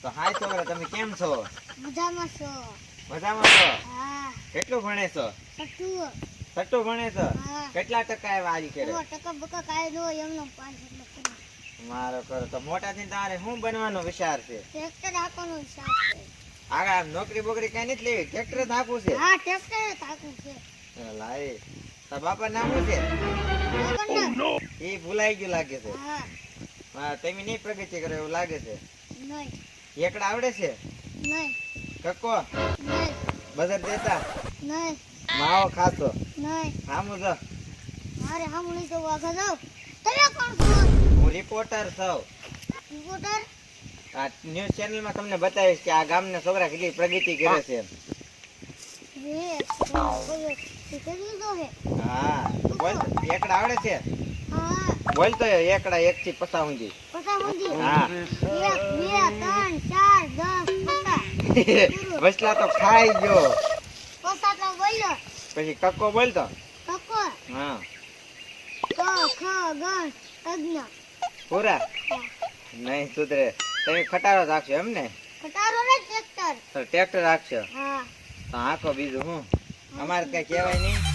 તો હાય છોકરા, તમે કેમ છો? મજામાં છો? મજામાં છો? હા. કેટલું ભણે છો? સટુ. સટ્ટું ભણે છો? હા. કેટલા ટકા આવ્યા આજી કેડે? ટકા બકા કાય નો એમનો 5 એટલે કરો. મારો કરો તો મોટા થઈને તારે શું બનવાનો વિચાર છે? ટ્રેક્ટર હાંકવાનો વિચાર છે. આગળ આમ નોકરી બોકરી કઈ નથી લેવી, ટ્રેક્ટર જ હાંકવું છે? હા, ટ્રેક્ટર જ હાંકવું છે. લાય તાર બાપા નામ શું છે? એ ભૂલાઈ ગયું લાગે છે. હા. હા, તમે નહીં પ્રગતિ કરો એવું લાગે છે. નહીં. એકડા આવડે છે? નહીં. કક્કો નહીં. બજાર દેતા? નહીં. માવો ખાતો? નહીં. હામું જો. મારે હામું નહીં જવું, આગળ જાઓ. તમે કોણ છો? હું રિપોર્ટર છું. રિપોર્ટર? આ ન્યૂઝ ચેનલમાં તમને બતાવીશ કે આ ગામના છોકરા કેટલી પ્રગતિ કરે છે. હા, બોલ એકડા આવડે છે? હા. બોલ તો એકડા 1 થી 50 સુધી. હા. 1 2 3 4 5 વસલા તો ખાઈ ગયો. બોલ્યો. પછી કક્કો બોલ તો. કકો. હા. ક ખ ગ અજ્ઞ. પૂરા નહીં સુધરે. તમે ખટારો રાખશો એમ ને? ખટારો ને ટ્રેક્ટર. તો ટ્રેક્ટર રાખશો? હા. તો આખો બીજું હું અમારે કઈ કહેવાય નહીં.